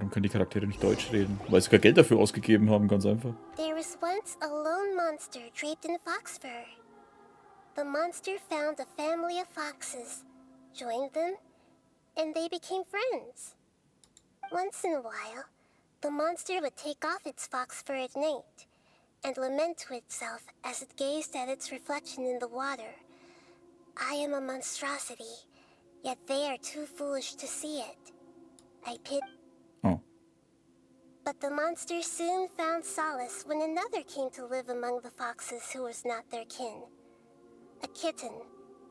Warum können die Charaktere nicht Deutsch reden? Weil sie sogar Geld dafür ausgegeben haben, ganz einfach. There was once a lone monster draped in fox fur. The monster found a family of foxes, joined them, and they became friends. Once in a while, the monster would take off its fox fur at night and lament to itself as it gazed at its reflection in the water. I am a monstrosity, yet they are too foolish to see it. I pit. Oh. But the monster soon found solace when another came to live among the foxes who was not their kin. A kitten,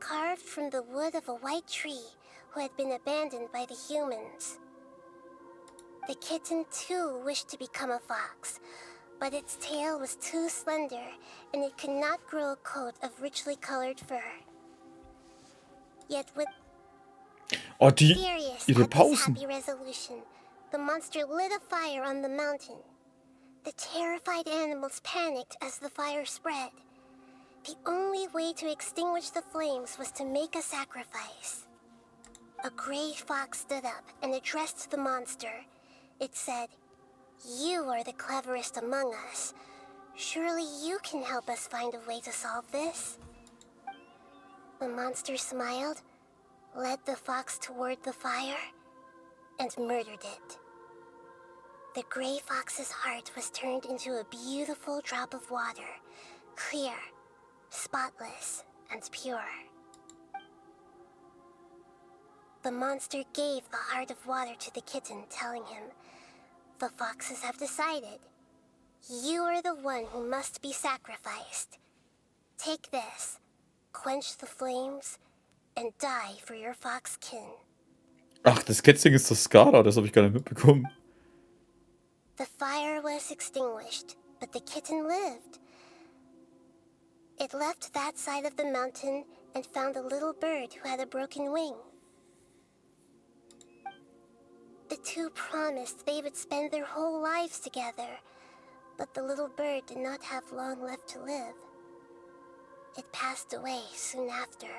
carved from the wood of a white tree who had been abandoned by the humans. The kitten too wished to become a fox, but its tail was too slender and it could not grow a coat of richly colored fur. Yet with Oh, die, furious ihre at this Pausen. happy resolution, the monster lit a fire on the mountain. The terrified animals panicked as the fire spread. The only way to extinguish the flames was to make a sacrifice. A gray fox stood up and addressed the monster. It said, "You are the cleverest among us. Surely you can help us find a way to solve this." The monster smiled, led the fox toward the fire, and murdered it. The gray fox's heart was turned into a beautiful drop of water, clear, spotless, and pure. The monster gave the heart of water to the kitten, telling him, "The foxes have decided. You are the one who must be sacrificed. Take this, quench the flames, and die for your fox kin." Ach, das Kätzchen ist das Skara, das habe ich gar nicht mitbekommen. The fire was extinguished, but the kitten lived. It left that side of the mountain and found a little bird who had a broken wing. The two promised they would spend their whole lives together, but the little bird did not have long left to live. It passed away soon after.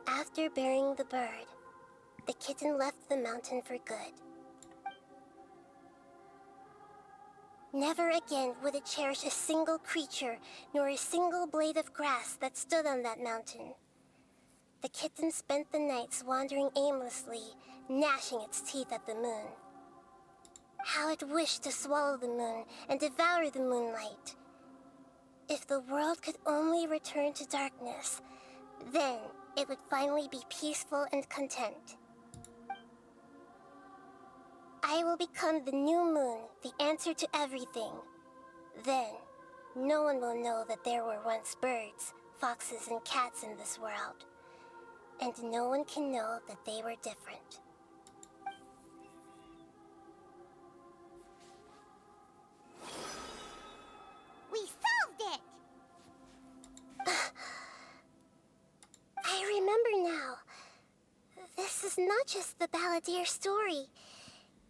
After burying the bird, the kitten left the mountain for good. Never again would it cherish a single creature, nor a single blade of grass that stood on that mountain. The kitten spent the nights wandering aimlessly, gnashing its teeth at the moon. How it wished to swallow the moon and devour the moonlight. If the world could only return to darkness, then it would finally be peaceful and content. I will become the new moon, the answer to everything. Then, no one will know that there were once birds, foxes, and cats in this world. And no one can know that they were different. We solved it! I remember now. This is not just the balladeer's story.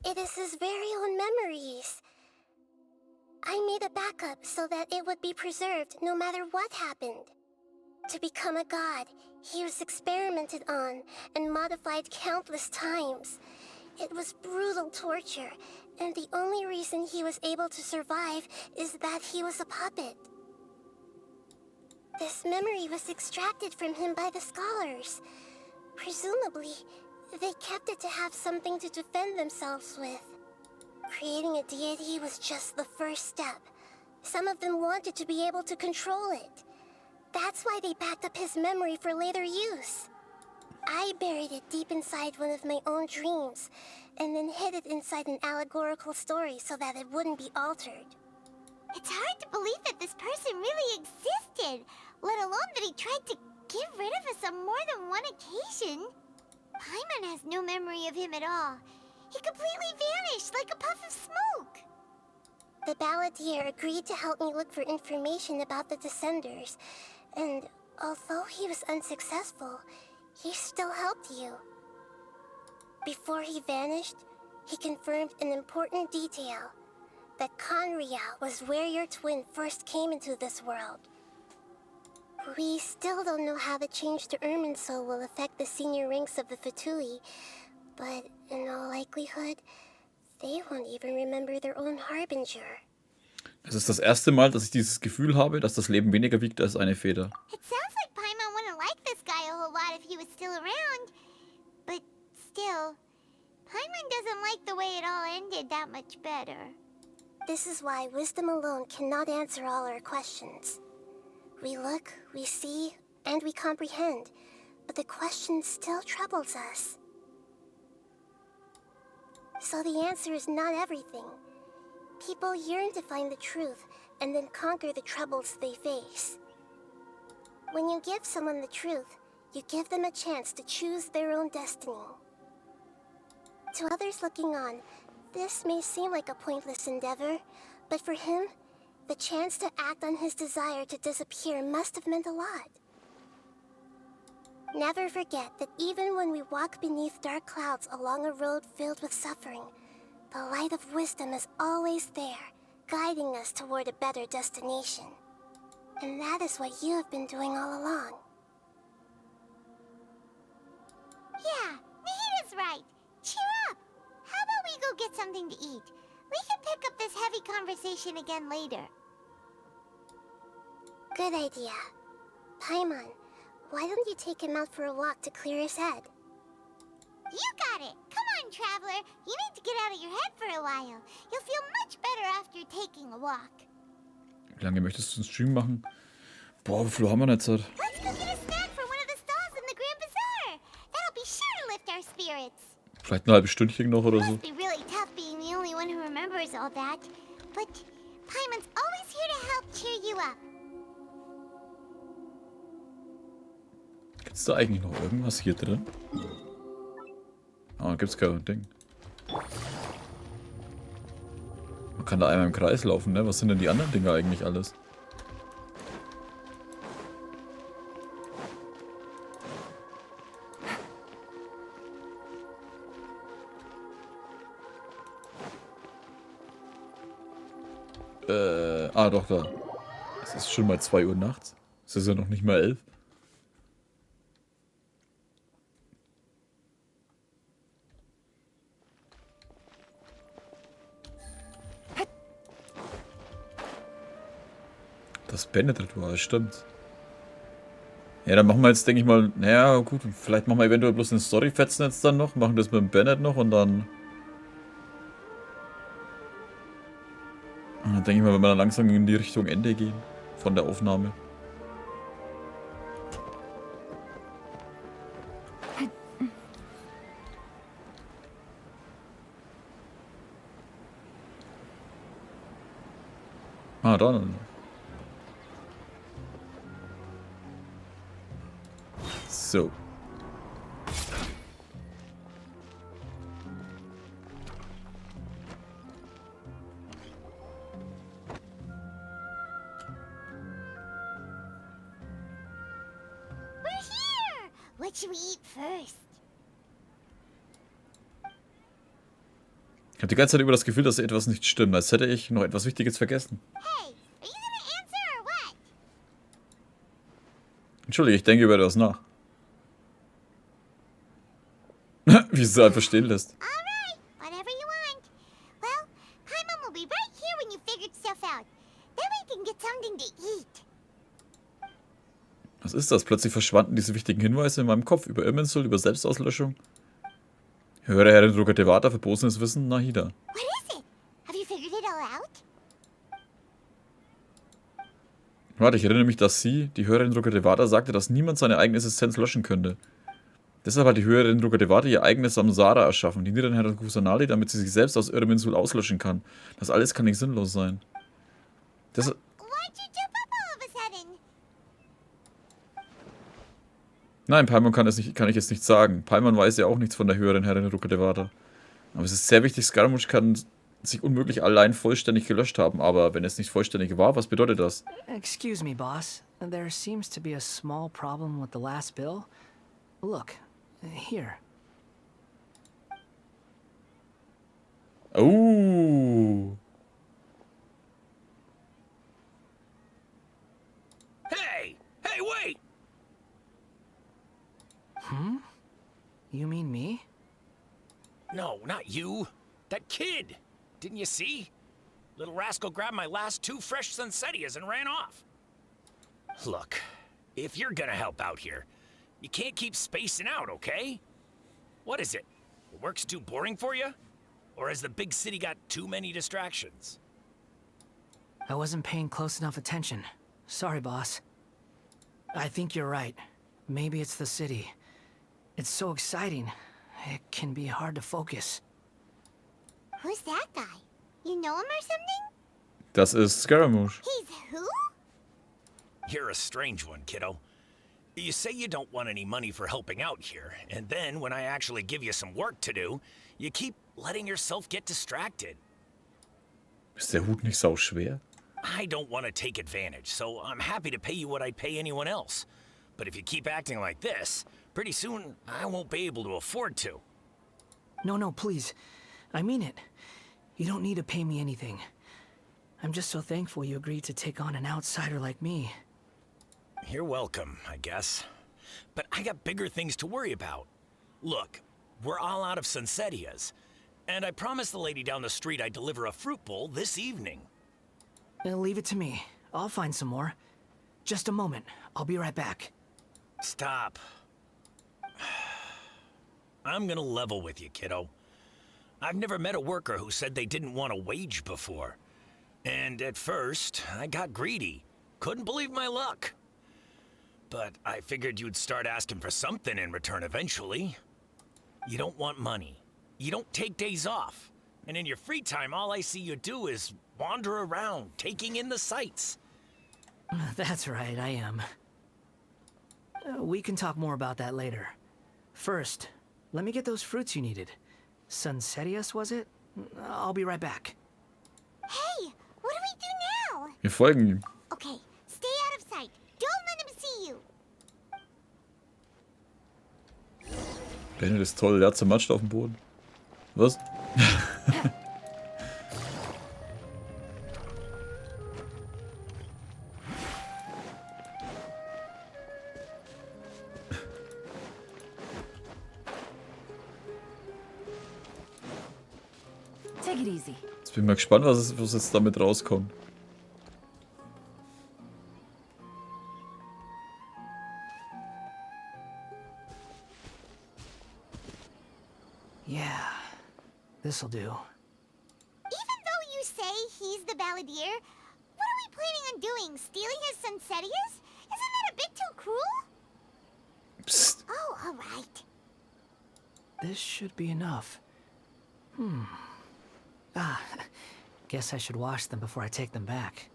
It is his very own memories. I made a backup so that it would be preserved no matter what happened. To become a god, he was experimented on and modified countless times. It was brutal torture, and the only reason he was able to survive is that he was a puppet. This memory was extracted from him by the scholars. Presumably, they kept it to have something to defend themselves with. Creating a deity was just the first step. Some of them wanted to be able to control it. That's why they backed up his memory for later use. I buried it deep inside one of my own dreams, and then hid it inside an allegorical story so that it wouldn't be altered. It's hard to believe that this person really existed, let alone that he tried to get rid of us on more than one occasion. Paimon has no memory of him at all. He completely vanished like a puff of smoke. The balladeer agreed to help me look for information about the Descenders, and although he was unsuccessful, he still helped you. Before he vanished, he confirmed an important detail, that Conria was where your twin first came into this world. We still don't know how the change to Irminsul will affect the senior ranks of the Fatui, but in all likelihood, likelihood, they won't even remember their own harbinger. Es ist das erste Mal, dass ich dieses Gefühl habe, dass das Leben weniger wiegt als eine Feder. It sounds like Paimon wouldn't like this guy a whole lot if he was still around. But still, Paimon doesn't like the way it all ended that much better. This is why wisdom alone cannot answer all our questions. We look, we see, and we comprehend, but the question still troubles us. So the answer is not everything. People yearn to find the truth and then conquer the troubles they face. When you give someone the truth, you give them a chance to choose their own destiny. To others looking on, this may seem like a pointless endeavor, but for him, the chance to act on his desire to disappear must have meant a lot. Never forget that even when we walk beneath dark clouds along a road filled with suffering, the light of wisdom is always there, guiding us toward a better destination. And that is what you have been doing all along. Yeah, Nahida's right. Cheer up. How about we go get something to eat? We can pick up this heavy conversation again later. Good idea. Paimon, why don't you take him out for a walk to clear his head? You got it. Come on, traveler. You need to get out of your head for a while. You'll feel much better after taking a walk. Wie lange möchtest du einen Stream machen? Boah, wie viel haben wir denn jetzt? Let's go get a snack from one of the stalls in the Grand Bazaar. That'll be sure to lift our spirits. Vielleicht ein halbes Stündchen noch oder so. Must be really tough being the only one who remembers all that. But Paimon's always here to help cheer you up. Gibt's da eigentlich noch irgendwas hier drin? Ah, gibt's kein Ding. Man kann da einmal im Kreis laufen, ne? Was sind denn die anderen Dinge eigentlich alles? Doch, da. Es ist schon mal 2 Uhr nachts. Es ist ja noch nicht mal 11. Das Bennett-Ritual, stimmt. Ja, dann machen wir jetzt, denke ich mal, naja, gut, vielleicht machen wir eventuell bloß eine Story-Fetzen jetzt dann noch, machen das mit dem Bennett noch und dann... Und dann denke ich mal, wenn wir dann langsam in die Richtung Ende gehen, von der Aufnahme. Ah, dann. So. We're here! What should we eat first? Ich habe die ganze Zeit über das Gefühl, dass etwas nicht stimmt, als hätte ich noch etwas Wichtiges vergessen. Hey, are you gonna answer or what? Entschuldige, ich denke über etwas nach. Wie es einfach stehen lässt. Alright, whatever you want. Well, Paimon will be right here when you figured stuff out. Then we can get something to eat. Was ist das? Plötzlich verschwanden diese wichtigen Hinweise in meinem Kopf über Irminsul, über Selbstauslöschung. Höre Herrin Rugatevata, verbosenes Wissen, Nahida. What is it? Have you figured it all out? Warte, ich erinnere mich, dass sie, die Hörerin Rugatevata, sagte, dass niemand seine eigene Existenz löschen könnte. Deshalb hat die Hörerin Rugatevata ihr eigenes Samsara erschaffen, die niederen Herren Kusanali, damit sie sich selbst aus Irminsul auslöschen kann. Das alles kann nicht sinnlos sein. Deshalb... Why'd you jump up all of a sudden? Nein, Paimon kann ich jetzt nicht sagen. Paimon weiß ja auch nichts von der höheren Herrin Rugatevata. Aber es ist sehr wichtig, Scaramouch kann sich unmöglich allein vollständig gelöscht haben. Aber wenn es nicht vollständig war, was bedeutet das? Excuse me, boss. There seems to be a small problem with the last bill. Look, here. Oh. Hey! Hey, wait! You mean me? No, not you. That kid. Didn't you see? Little rascal grabbed my last 2 fresh Sunsettias and ran off. Look, if you're gonna help out here, you can't keep spacing out, okay? What is it? The work's too boring for you? Or has the big city got too many distractions? I wasn't paying close enough attention. Sorry, boss. I think you're right. Maybe it's the city. It's so exciting. It can be hard to focus. Who's that guy? You know him or something? Das ist Scaramouch. He's who? You're a strange one, kiddo. You say you don't want any money for helping out here, and then when I actually give you some work to do, you keep letting yourself get distracted. Ist der Hut nicht sau schwer? I don't want to take advantage, so I'm happy to pay you what I'd pay anyone else. But if you keep acting like this, pretty soon I won't be able to afford to. No, please. I mean it. You don't need to pay me anything. I'm just so thankful you agreed to take on an outsider like me. You're welcome, I guess. But I got bigger things to worry about. Look, we're all out of Sunsettias, and I promised the lady down the street I'd deliver a fruit bowl this evening. Leave it to me. I'll find some more. Just a moment. I'll be right back. Stop. I'm gonna level with you, kiddo. I've never met a worker who said they didn't want a wage before. And at first, I got greedy. Couldn't believe my luck. But I figured you'd start asking for something in return eventually. You don't want money. You don't take days off. And in your free time, all I see you do is wander around, taking in the sights. That's right, I am. We can talk more about that later. First, let me get those fruits you needed. Sunsettias, was it? I'll be right back. Hey, what do we do now? Wir folgen ihm. Okay, stay out of sight. Don't let him see you. Bennett ist toll, der hat zermatscht auf dem Boden. Was? Take it easy. Jetzt bin ich mal gespannt, was jetzt damit rauskommt. Yeah, this'll do. Even though you say he's the balladeer, what are we planning on doing? Stealing his Sunsettias? Isn't that a bit too cruel? Psst. Oh, all right. This should be enough. Guess I should wash them before I take them back.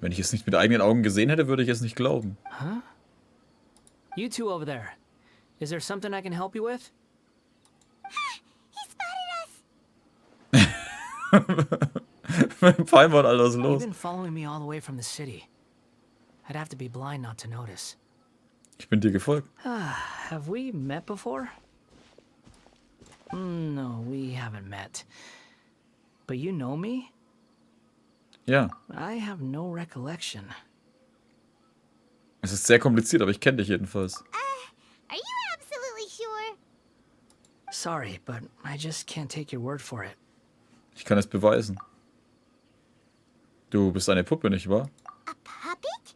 Wenn ich es nicht mit eigenen Augen gesehen hätte, würde ich es nicht glauben. Huh? You two over there. Is there something I can help you with? He spotted us. Mein Pfeimwort, Alter, was ist You've los? been following me all the way from the city. I'd have to be blind not to notice. Ich bin dir gefolgt. Have we met before? No, we haven't met. But you know me? Ja, I have no recollection. es ist sehr kompliziert, aber ich kenne dich jedenfalls. Are you absolutely sure? Sorry, but I just can't take your word for it. Ich kann es beweisen. Du bist eine Puppe, nicht wahr? A puppet?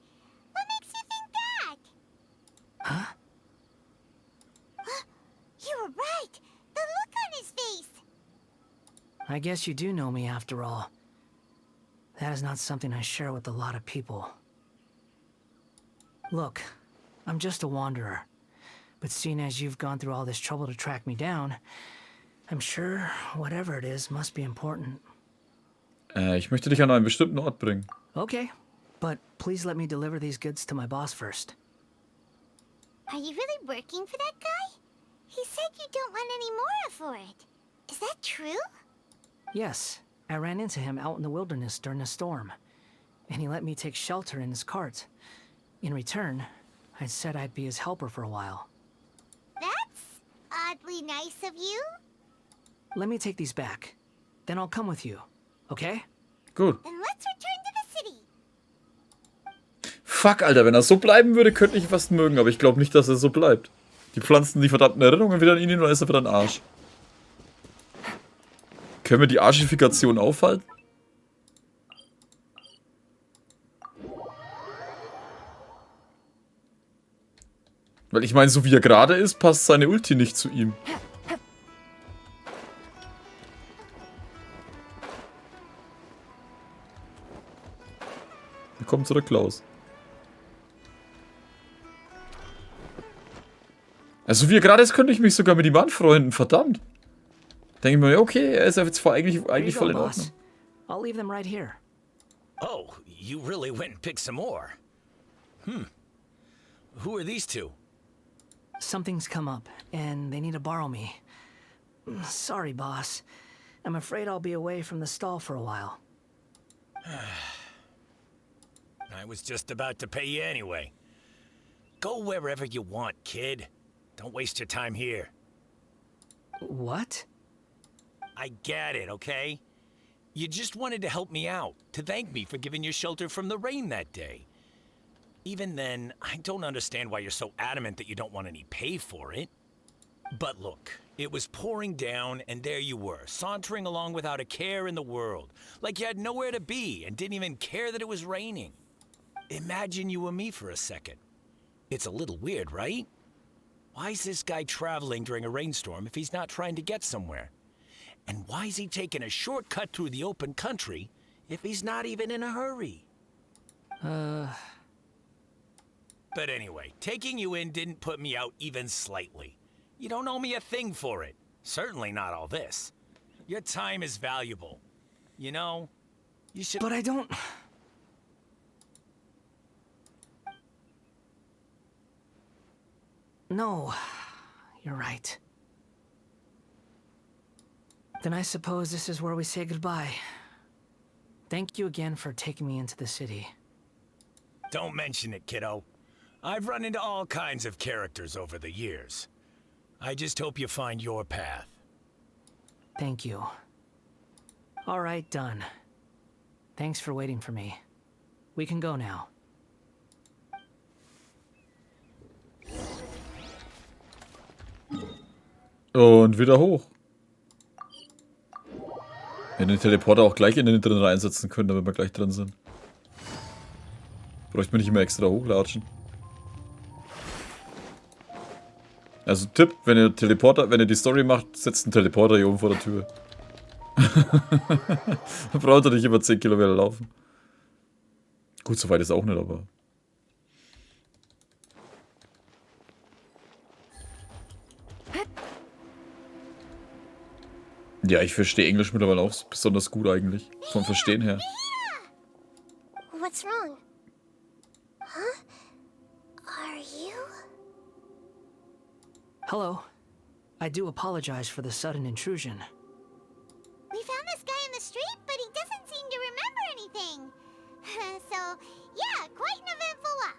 What makes you think that? Huh? You were right. The look on his face. I guess you do know me after all. That is not something I share with a lot of people. Look, I'm just a wanderer. But seeing as you've gone through all this trouble to track me down, I'm sure whatever it is must be important. Ich möchte dich an einen bestimmten Ort bringen. Okay, but please let me deliver these goods to my boss first. Are you really working for that guy? He said you don't want any more for it. Is that true? Yes, I ran into him out in the wilderness during a storm, and he let me take shelter in his cart. In return, I said I'd be his helper for a while. That's oddly nice of you. Let me take these back. Then I'll come with you, okay? Gut. Then let's return to the city. Fuck, Alter, wenn das so bleiben würde, könnte ich ihn fast mögen, aber ich glaube nicht, dass er so bleibt. Die pflanzen die verdammten Erinnerungen wieder in ihn und dann ist er wieder ein Arsch. Können wir die Archifikation aufhalten? Weil ich meine, so wie er gerade ist, passt seine Ulti nicht zu ihm. Wir kommen zurück, Klaus. Also wie er gerade ist, könnte ich mich sogar mit ihm anfreunden, verdammt. Denke ich mir, okay, er ist ja jetzt eigentlich voll in Ordnung. I'll leave them right here. Oh, you really went and picked some more. Who are these two? Something's come up, and they need to borrow me. Sorry, boss. I'm afraid I'll be away from the stall for a while. I was just about to pay you anyway. Go wherever you want, kid. Don't waste your time here. What? I get it, okay? You just wanted to help me out, to thank me for giving you shelter from the rain that day. Even then, I don't understand why you're so adamant that you don't want any pay for it. But look, it was pouring down, and there you were, sauntering along without a care in the world, like you had nowhere to be and didn't even care that it was raining. Imagine you were me for a second. It's a little weird, right? Why is this guy traveling during a rainstorm if he's not trying to get somewhere? And why is he taking a shortcut through the open country if he's not even in a hurry? But anyway, taking you in didn't put me out even slightly. You don't owe me a thing for it. Certainly not all this. Your time is valuable. You know, you should... But I don't... No, you're right. Then I suppose this is where we say goodbye. Thank you again for taking me into the city. Don't mention it, kiddo. I've run into all kinds of characters over the years. I just hope you find your path. Thank you. All right, done. Thanks for waiting for me. We can go now. Und wieder hoch. Wir hätten den Teleporter auch gleich in den drin reinsetzen können, damit wir gleich drin sind. Bräuchte man nicht immer extra hochlatschen. Also Tipp, wenn ihr die Story macht, setzt einen Teleporter hier oben vor der Tür. Dann braucht ihr nicht immer 10 Kilometer laufen. Gut, so weit ist auch nicht, aber... Ja, ich verstehe Englisch mittlerweile auch besonders gut eigentlich. Vom Verstehen her. What's wrong? Huh? Are you? Hello. I do apologize for the sudden intrusion. We found this guy in the street, but he doesn't seem to remember anything. So, yeah, quite an eventful walk.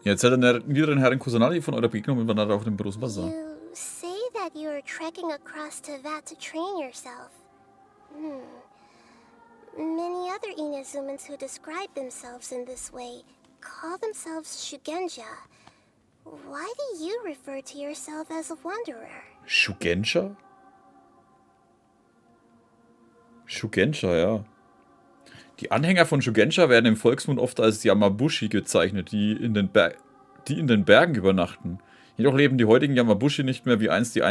Ja, erzählt der niederen Herrin Kusanali von eurer Begegnung mit Wanderer auf dem Brustwasser. You say that you are trekking across to Vat to train yourself. Many other Inazumans who describe themselves in this way call themselves Shugenja. Why do you refer to yourself as a wanderer? Shugenja? Shugenja, ja. Die Anhänger von Shugenja werden im Volksmund oft als Yamabushi gezeichnet, die in den Bergen übernachten. Jedoch leben die heutigen Yamabushi nicht mehr wie einst die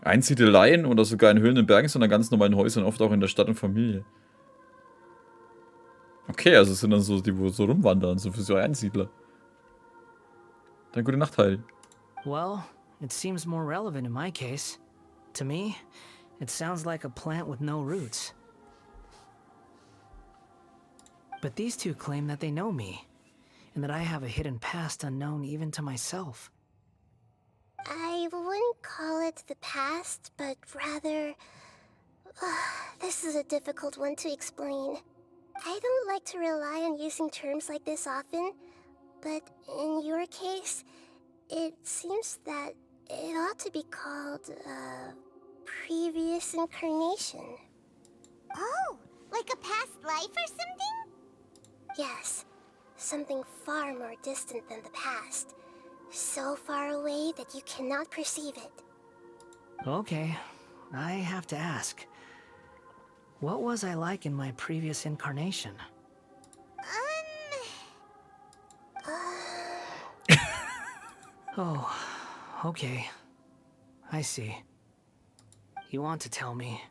Einsiedeleien oder sogar in Höhlen in Bergen, sondern ganz normalen Häusern, oft auch in der Stadt und Familie. Okay, also es sind dann so, die wo so rumwandern, so für so Einsiedler. Dann gute Nacht, Heidi. Well, it seems more relevant in my case. To me, it sounds like a plant with no roots. But these two claim that they know me, and that I have a hidden past unknown even to myself. I wouldn't call it the past, but rather... this is a difficult one to explain. I don't like to rely on using terms like this often, but in your case, it seems that it ought to be called a previous incarnation. Oh, like a past life or something? Yes, something far more distant than the past. So far away that you cannot perceive it. Okay, I have to ask. What was I like in my previous incarnation? Oh, okay. I see. You want to tell me,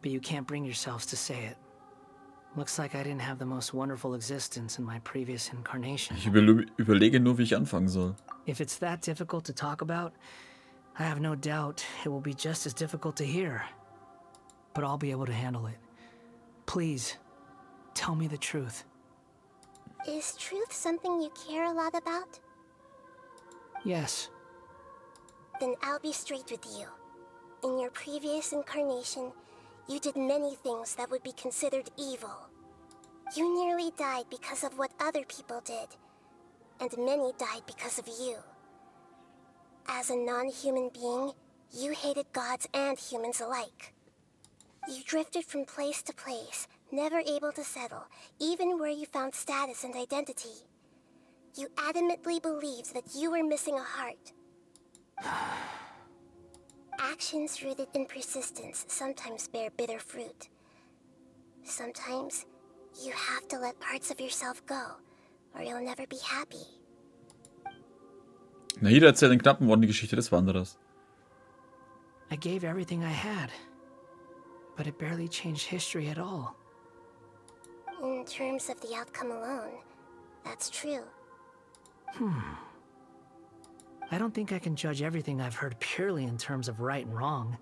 but you can't bring yourselves to say it. Looks like I didn't have the most wonderful existence in my previous incarnation. Ich überlege nur, wie ich anfangen soll. If it's that difficult to talk about, I have no doubt it will be just as difficult to hear. But I'll be able to handle it. Please, tell me the truth. Is truth something you care a lot about? Yes. Then I'll be straight with you. In your previous incarnation, you did many things that would be considered evil. You nearly died because of what other people did, and many died because of you. As a non-human being, you hated gods and humans alike. You drifted from place to place, never able to settle, even where you found status and identity. You adamantly believed that you were missing a heart. Actions rooted in persistence sometimes bear bitter fruit. Sometimes, you have to let parts of yourself go, or you'll never be happy. Na, jeder erzählt in knappen Worten die Geschichte des Wanderers. I gave everything I had, but it barely changed history at all. In terms of the outcome alone, that's true. I don't think I can judge everything I've heard purely in terms of right and wrong.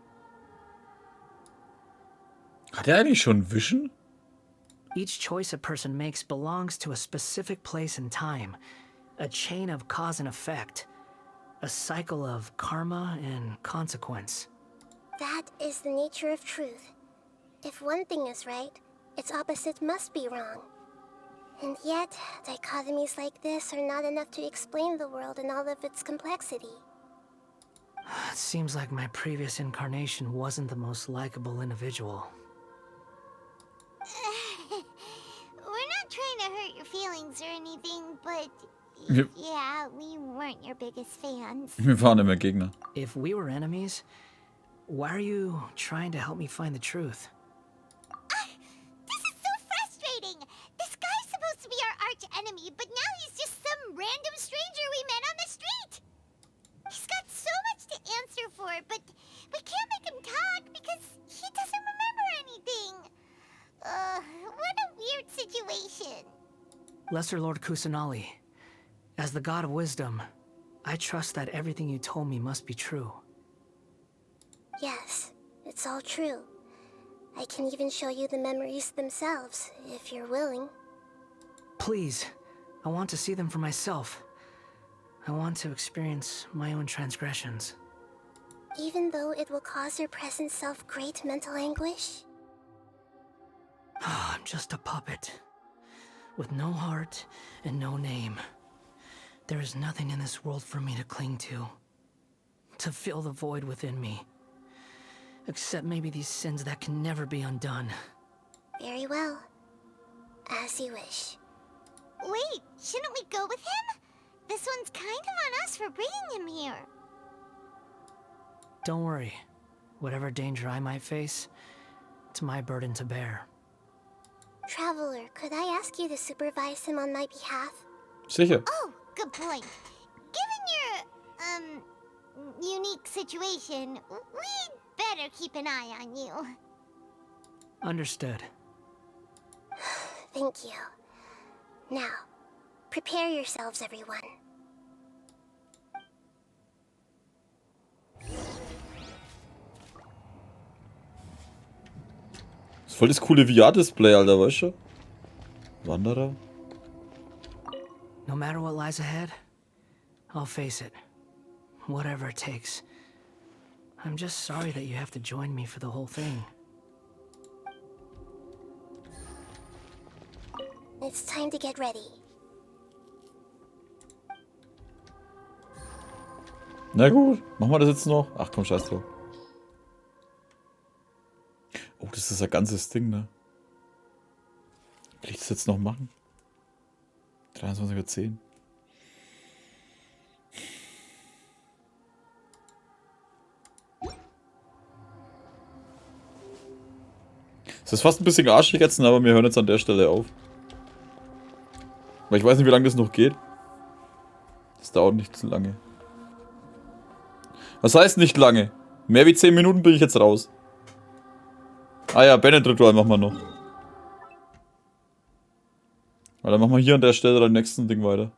Hat er eigentlich schon Vision? Each choice a person makes belongs to a specific place and time, a chain of cause and effect, a cycle of karma and consequence. That is the nature of truth. If one thing is right, its opposite must be wrong. And yet, dichotomies like this are not enough to explain the world in all of its complexity. It seems like my previous incarnation wasn't the most likable individual. We're not trying to hurt your feelings or anything, but Yep. yeah, we weren't your biggest fans. Wir waren immer Gegner. If we were enemies, why are you trying to help me find the truth? This is so frustrating! This guy's supposed to be our arch enemy, but now he's just some random stranger we met on the street! He's got so much to answer for, but we can't make him talk because he doesn't remember anything. What a weird situation. Lesser Lord Kusanali, as the god of wisdom, I trust that everything you told me must be true. Yes, it's all true. I can even show you the memories themselves, if you're willing. Please, I want to see them for myself. I want to experience my own transgressions. Even though it will cause your present self great mental anguish? I'm just a puppet, with no heart and no name. There is nothing in this world for me to cling to fill the void within me. Except maybe these sins that can never be undone. Very well. As you wish. Wait, shouldn't we go with him? This one's kind of on us for bringing him here. Don't worry. Whatever danger I might face, it's my burden to bear. Traveler, could I ask you to supervise him on my behalf? Sicher. Oh, good point. Given your, unique situation, we'd better keep an eye on you. Understood. Thank you. Now, prepare yourselves, everyone. Das ist voll das coole VR-Display, Alter, weißt du? Wanderer. No matter what lies ahead, I'll face it. Whatever it takes. I'm just sorry that you have to join me for the whole thing. It's time to get ready. Na gut, machen wir das jetzt noch? Ach komm, scheiß drauf. Oh, das ist ein ganzes Ding, ne? Will ich das jetzt noch machen? 23:10. Das ist fast ein bisschen arschig jetzt, aber wir hören jetzt an der Stelle auf. Weil ich weiß nicht, wie lange das noch geht. Das dauert nicht zu lange. Was heißt nicht lange? Mehr wie 10 Minuten bin ich jetzt raus. Ah ja, Bennett-Ritual machen wir noch. Weil dann machen wir hier an der Stelle dann nächsten Ding weiter.